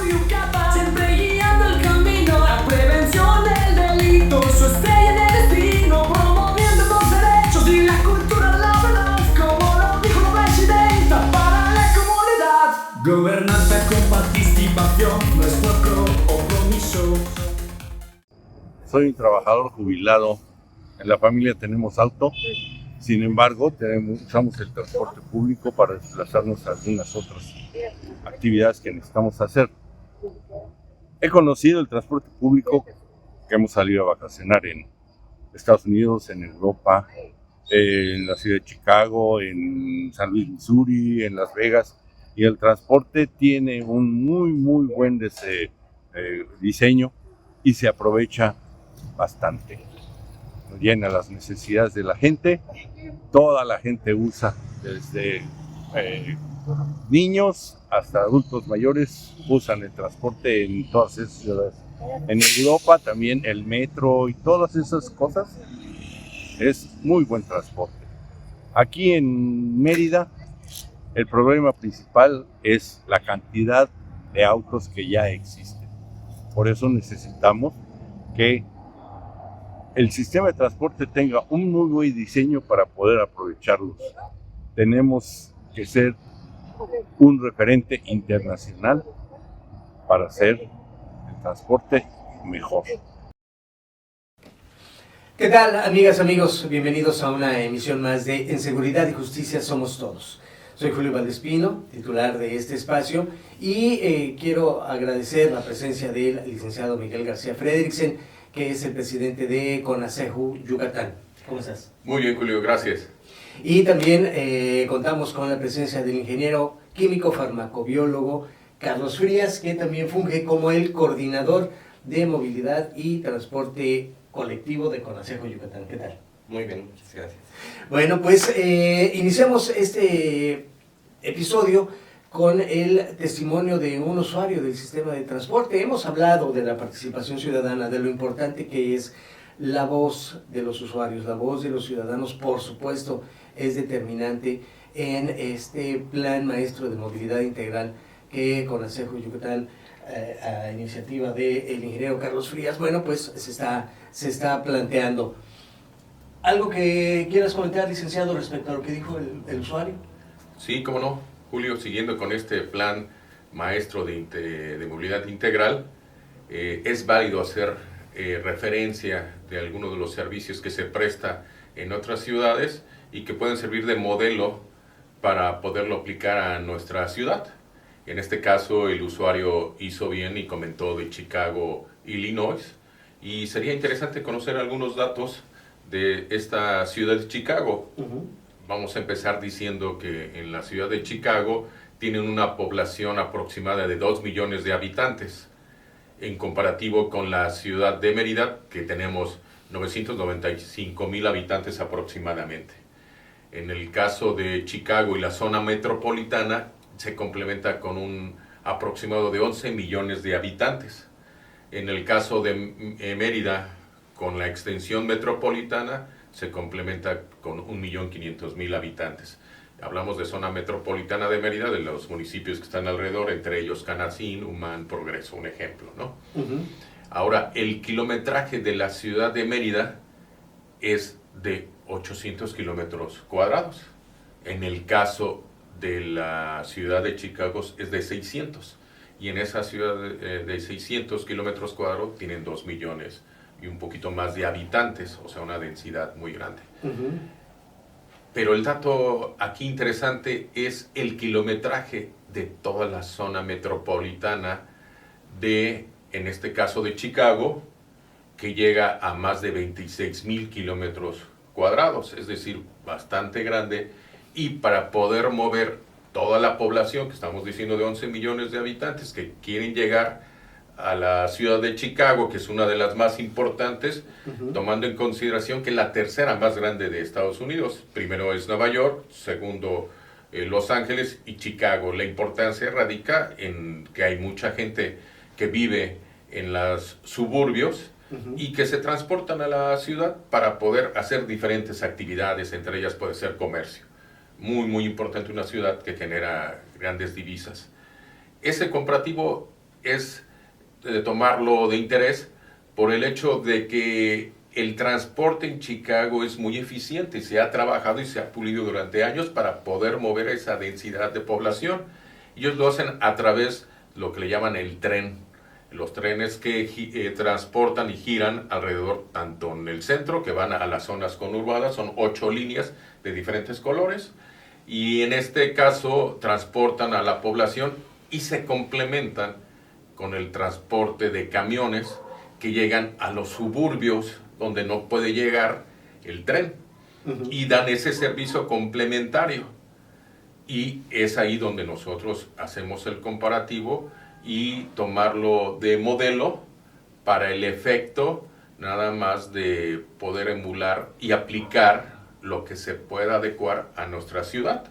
più capaz, sempre guiando el camino, la prevención del delito, su estrella de destino, promoviendo los derechos y la cultura, la verdad, como lo dijo la presidenta para la comunidad. Gobernanza con participación, nuestro compromiso. Soy un trabajador jubilado, en la familia tenemos auto, sin embargo usamos el transporte público para desplazarnos a algunas otras actividades que necesitamos hacer. He conocido el transporte público que hemos salido a vacacionar en Estados Unidos, en Europa, en la ciudad de Chicago, en San Luis, Missouri, en Las Vegas, y el transporte tiene un muy buen diseño y se aprovecha bastante. Llena las necesidades de la gente, toda la gente usa, desde niños hasta adultos mayores usan el transporte en todas esas ciudades. En Europa también el metro y todas esas cosas es muy buen transporte. Aquí en Mérida el problema principal es la cantidad de autos que ya existen. Por eso necesitamos que el sistema de transporte tenga un muy buen diseño para poder aprovecharlos. Tenemos que ser un referente internacional para hacer el transporte mejor. ¿Qué tal, amigas, amigos? Bienvenidos a una emisión más de En Seguridad y Justicia Somos Todos. Soy Julio Valdespino, titular de este espacio, y quiero agradecer la presencia del licenciado Miguel García Fredriksen, que es el presidente de CONASEJU Yucatán. ¿Cómo estás? Muy bien, Julio, gracias. Y también contamos con la presencia del ingeniero químico farmacobiólogo Carlos Frías, que también funge como el coordinador de movilidad y transporte colectivo de CONASEJU Yucatán. ¿Qué tal? Muy bien, muchas gracias. Bueno, pues iniciamos este episodio con el testimonio de un usuario del sistema de transporte. Hemos hablado de la participación ciudadana, de lo importante que es la voz de los usuarios, la voz de los ciudadanos, por supuesto, es determinante en este plan maestro de movilidad integral que CONASEJU Yucatán, a iniciativa del ingeniero Carlos Frías, bueno, pues se está planteando. ¿Algo que quieras comentar, licenciado, respecto a lo que dijo el usuario? Sí, cómo no, Julio, siguiendo con este plan maestro de movilidad integral, es válido hacer referencia de algunos de los servicios que se presta en otras ciudades y que pueden servir de modelo para poderlo aplicar a nuestra ciudad. En este caso, el usuario hizo bien y comentó de Chicago, Illinois, y sería interesante conocer algunos datos de esta ciudad de Chicago. Vamos a empezar diciendo que en la ciudad de Chicago tienen una población aproximada de 2 millones de habitantes, en comparativo con la ciudad de Mérida, que tenemos 995,000 habitantes aproximadamente. En el caso de Chicago y la zona metropolitana, se complementa con un aproximado de 11 millones de habitantes. En el caso de Mérida, con la extensión metropolitana, se complementa con 1.500.000 habitantes. Hablamos de zona metropolitana de Mérida, de los municipios que están alrededor, entre ellos Canacín, Humán, Progreso, un ejemplo, ¿no? Ahora, el kilometraje de la ciudad de Mérida es de 800 kilómetros cuadrados. En el caso de la ciudad de Chicago es de 600. Y en esa ciudad de 600 kilómetros cuadrados tienen 2 millones y un poquito más de habitantes, o sea, una densidad muy grande. Pero el dato aquí interesante es el kilometraje de toda la zona metropolitana de, en este caso de Chicago, que llega a más de 26,000 kilómetros cuadrados, es decir, bastante grande, y para poder mover toda la población, que estamos diciendo de 11 millones de habitantes, que quieren llegar a la ciudad de Chicago, que es una de las más importantes, tomando en consideración que es la tercera más grande de Estados Unidos. Primero es Nueva York, segundo Los Ángeles y Chicago. La importancia radica en que hay mucha gente que vive en los suburbios y que se transportan a la ciudad para poder hacer diferentes actividades, entre ellas puede ser comercio. Muy importante, una ciudad que genera grandes divisas. Ese comparativo es de tomarlo de interés por el hecho de que el transporte en Chicago es muy eficiente, se ha trabajado y se ha pulido durante años para poder mover esa densidad de población. Ellos lo hacen a través de lo que le llaman el tren, los trenes que transportan y giran alrededor, tanto en el centro, que van a las zonas conurbadas, son 8 líneas de diferentes colores, y en este caso transportan a la población y se complementan con el transporte de camiones que llegan a los suburbios donde no puede llegar el tren, y dan ese servicio complementario. Y es ahí donde nosotros hacemos el comparativo y tomarlo de modelo para el efecto nada más de poder emular y aplicar lo que se pueda adecuar a nuestra ciudad.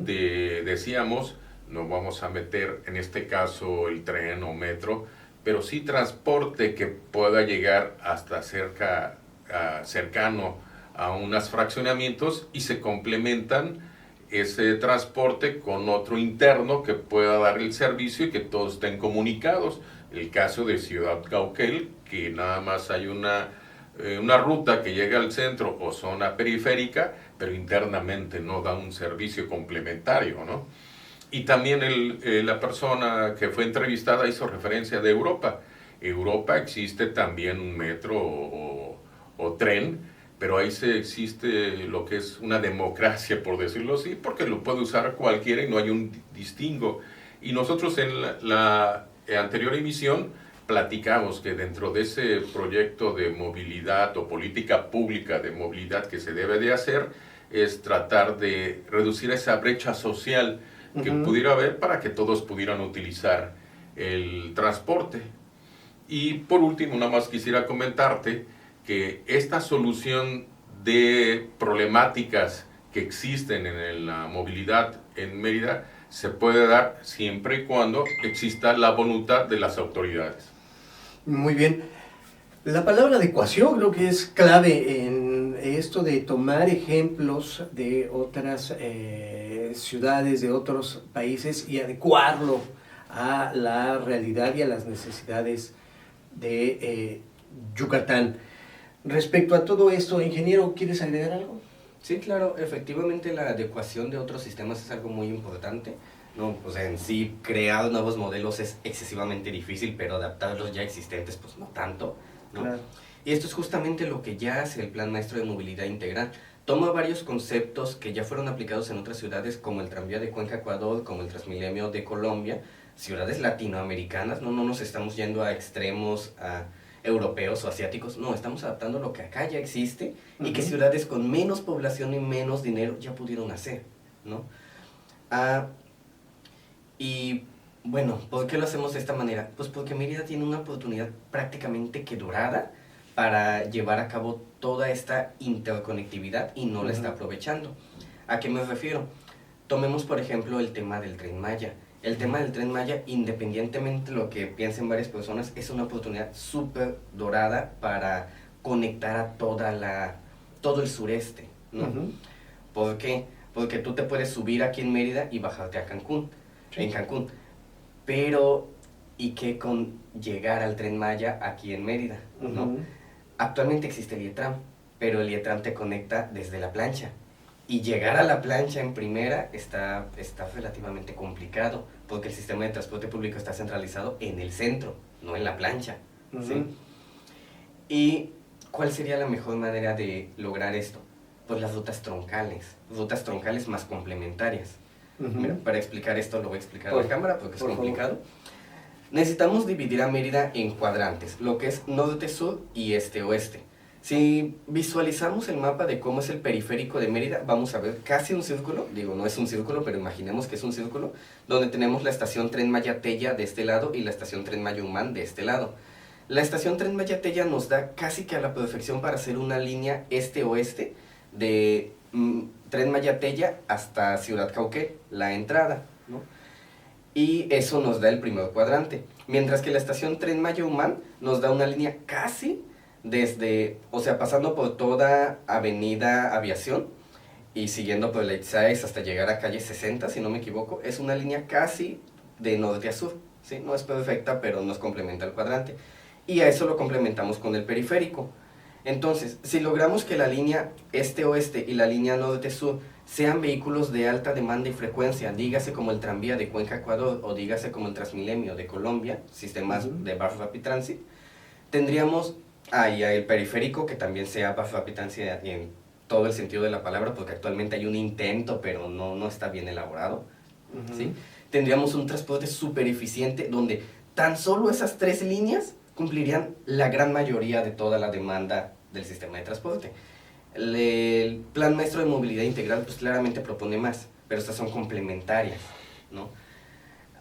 Decíamos, no vamos a meter en este caso el tren o metro, pero sí transporte que pueda llegar hasta cercano a unos fraccionamientos, y se complementan ese transporte con otro interno que pueda dar el servicio y que todos estén comunicados. El caso de Ciudad Cauquel, que nada más hay una ruta que llega al centro o zona periférica, pero internamente no da un servicio complementario, ¿no? Y también la persona que fue entrevistada hizo referencia de Europa. Europa existe también un metro o tren, pero ahí existe lo que es una democracia, por decirlo así, porque lo puede usar cualquiera y no hay un distingo. Y nosotros en la anterior emisión platicamos que dentro de ese proyecto de movilidad o política pública de movilidad que se debe de hacer, es tratar de reducir esa brecha social que pudiera haber para que todos pudieran utilizar el transporte. Y por último, nada más quisiera comentarte que esta solución de problemáticas que existen en la movilidad en Mérida se puede dar siempre y cuando exista la voluntad de las autoridades. Muy bien. La palabra adecuación creo que es clave en esto de tomar ejemplos de otras ciudades, de otros países, y adecuarlo a la realidad y a las necesidades de Yucatán. Respecto a todo esto, ingeniero, ¿quieres agregar algo? Sí, claro, efectivamente la adecuación de otros sistemas es algo muy importante, ¿no? O sea, en sí, crear nuevos modelos es excesivamente difícil, pero adaptar los ya existentes, pues no tanto, ¿no? Claro. Y esto es justamente lo que ya hace el Plan Maestro de Movilidad Integral. Toma varios conceptos que ya fueron aplicados en otras ciudades, como el tranvía de Cuenca, Ecuador, como el Transmilenio de Colombia, ciudades latinoamericanas, no nos estamos yendo a extremos europeos o asiáticos, no, estamos adaptando lo que acá ya existe y que ciudades con menos población y menos dinero ya pudieron hacer, ¿no? Y bueno, ¿por qué lo hacemos de esta manera? Pues porque Mérida tiene una oportunidad prácticamente que dorada para llevar a cabo toda esta interconectividad y no la está aprovechando. ¿A qué me refiero? Tomemos por ejemplo el tema del Tren Maya. El tema del Tren Maya, independientemente de lo que piensen varias personas, es una oportunidad súper dorada para conectar a todo el sureste, ¿no? ¿Por qué? Porque tú te puedes subir aquí en Mérida y bajarte a Cancún, en Cancún. Pero, ¿y qué con llegar al Tren Maya aquí en Mérida, ¿no? Actualmente existe el IETRAM, pero el IETRAM te conecta desde la plancha. Y llegar a la plancha en primera está relativamente complicado, porque el sistema de transporte público está centralizado en el centro, no en la plancha, ¿sí? ¿Y cuál sería la mejor manera de lograr esto? Pues las rutas troncales más complementarias. Mira, para explicar esto lo voy a explicar a la cámara porque es complicado. Necesitamos dividir a Mérida en cuadrantes, lo que es norte-sur y este-oeste. Si visualizamos el mapa de cómo es el periférico de Mérida, vamos a ver casi un círculo, digo, no es un círculo, pero imaginemos que es un círculo, donde tenemos la estación Tren Maya Tella de este lado y la estación Tren Maya Humán de este lado. La estación Tren Maya Tella nos da casi que a la perfección para hacer una línea este-oeste de Tren Maya Tella hasta Ciudad Cauquel, la entrada, ¿no? Y eso nos da el primer cuadrante, mientras que la estación Tren Maya Humán nos da una línea casi pasando por toda Avenida Aviación y siguiendo por la Itzáez hasta llegar a calle 60, si no me equivoco, es una línea casi de norte a sur, ¿sí? No es perfecta, pero nos complementa el cuadrante. Y a eso lo complementamos con el periférico. Entonces, si logramos que la línea este-oeste y la línea norte-sur sean vehículos de alta demanda y frecuencia, dígase como el tranvía de Cuenca-Ecuador o dígase como el Transmilenio de Colombia, sistemas de Bus Rapid Transit, tendríamos ahí el periférico que también sea Bus Rapid Transit en todo el sentido de la palabra, porque actualmente hay un intento, pero no está bien elaborado, ¿sí? Tendríamos un transporte súper eficiente donde tan solo esas 3 líneas cumplirían la gran mayoría de toda la demanda del sistema de transporte. El Plan Maestro de Movilidad Integral pues claramente propone más, pero estas son complementarias, ¿no?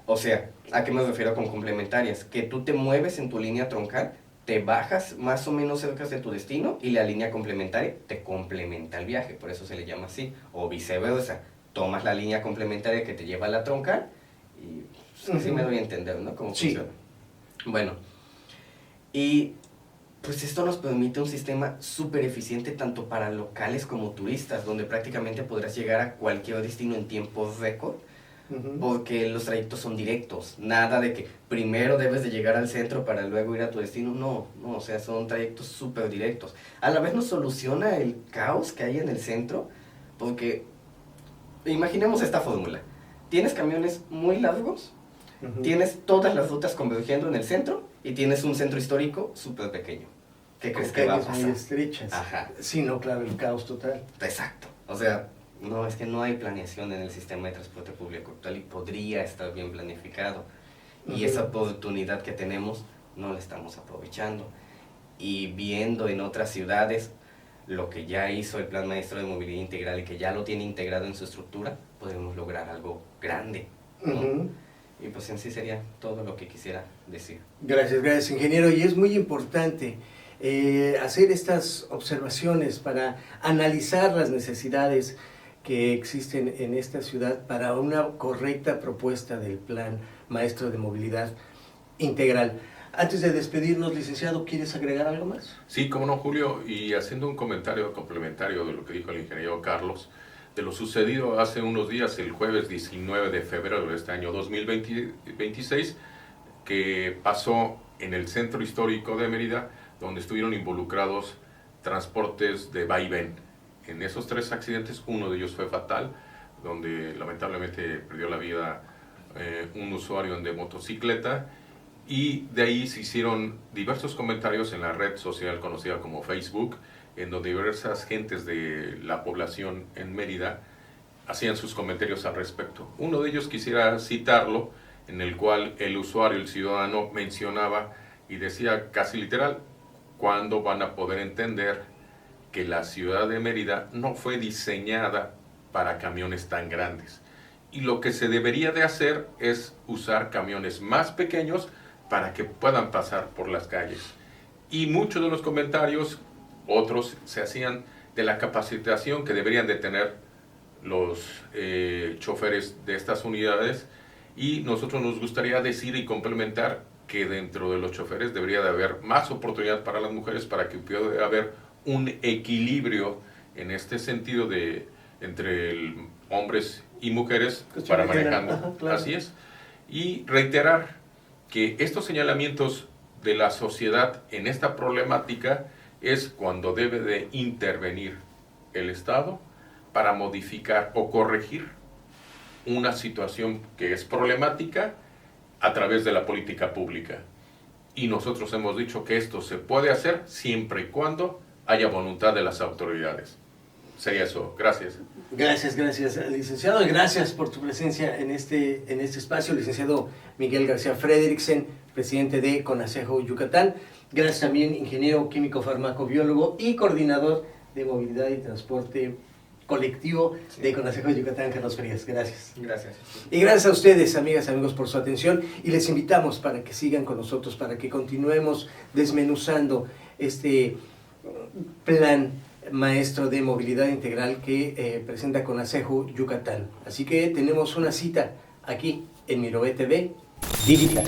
O sea, ¿a qué me refiero con complementarias? Que tú te mueves en tu línea troncal, te bajas más o menos cerca de tu destino y la línea complementaria te complementa el viaje, por eso se le llama así, o viceversa, tomas la línea complementaria que te lleva a la troncal y pues, así me doy a entender, ¿no? Cómo funciona. Bueno, y pues esto nos permite un sistema súper eficiente tanto para locales como turistas, donde prácticamente podrás llegar a cualquier destino en tiempo récord, porque los trayectos son directos, nada de que primero debes de llegar al centro para luego ir a tu destino, no, o sea, son trayectos súper directos. A la vez nos soluciona el caos que hay en el centro, porque imaginemos esta fórmula, tienes camiones muy largos, tienes todas las rutas convergiendo en el centro y tienes un centro histórico súper pequeño. ¿Qué crees que va a pasar? Muy estrechas. Ajá. Sí, no, claro, el caos total. Exacto. O sea, no, es que no hay planeación en el sistema de transporte público actual y podría estar bien planificado. Y esa oportunidad que tenemos no la estamos aprovechando. Y viendo en otras ciudades lo que ya hizo el Plan Maestro de Movilidad Integral y que ya lo tiene integrado en su estructura, podemos lograr algo grande, ¿no? Y pues en sí sería todo lo que quisiera decir. Gracias, ingeniero. Y es muy importante hacer estas observaciones para analizar las necesidades que existen en esta ciudad para una correcta propuesta del Plan Maestro de Movilidad Integral. Antes de despedirnos, licenciado, ¿quieres agregar algo más? Sí, cómo no, Julio, y haciendo un comentario complementario de lo que dijo el ingeniero Carlos, de lo sucedido hace unos días, el jueves 19 de febrero de este año 2026, que pasó en el centro histórico de Mérida, donde estuvieron involucrados transportes de vaivén. En esos 3 accidentes, uno de ellos fue fatal, donde lamentablemente perdió la vida un usuario de motocicleta, y de ahí se hicieron diversos comentarios en la red social conocida como Facebook, en donde diversas gentes de la población en Mérida hacían sus comentarios al respecto. Uno de ellos quisiera citarlo, en el cual el usuario, el ciudadano, mencionaba y decía casi literal: ¿cuándo van a poder entender que la ciudad de Mérida no fue diseñada para camiones tan grandes? Y lo que se debería de hacer es usar camiones más pequeños para que puedan pasar por las calles. Y muchos de los comentarios, otros se hacían de la capacitación que deberían de tener los choferes de estas unidades, y nosotros nos gustaría decir y complementar que dentro de los choferes debería de haber más oportunidad para las mujeres, para que pueda haber un equilibrio en este sentido de entre hombres y mujeres para manejando. Ajá, claro. Así es. Y reiterar que estos señalamientos de la sociedad en esta problemática es cuando debe de intervenir el Estado para modificar o corregir una situación que es problemática a través de la política pública. Y nosotros hemos dicho que esto se puede hacer siempre y cuando haya voluntad de las autoridades. Sería eso. Gracias. Gracias, licenciado. Y gracias por tu presencia en este espacio, licenciado Miguel García Frederiksen, presidente de CONACEJO Yucatán. Gracias también, ingeniero químico farmacobiólogo y coordinador de movilidad y transporte colectivo de CONACEJO Yucatán, Carlos Frías. Gracias. Gracias. Y gracias a ustedes, amigas, amigos, por su atención, y les invitamos para que sigan con nosotros, para que continuemos desmenuzando este plan maestro de movilidad integral que presenta CONACEJO Yucatán. Así que tenemos una cita aquí en Mirobe TV Digital.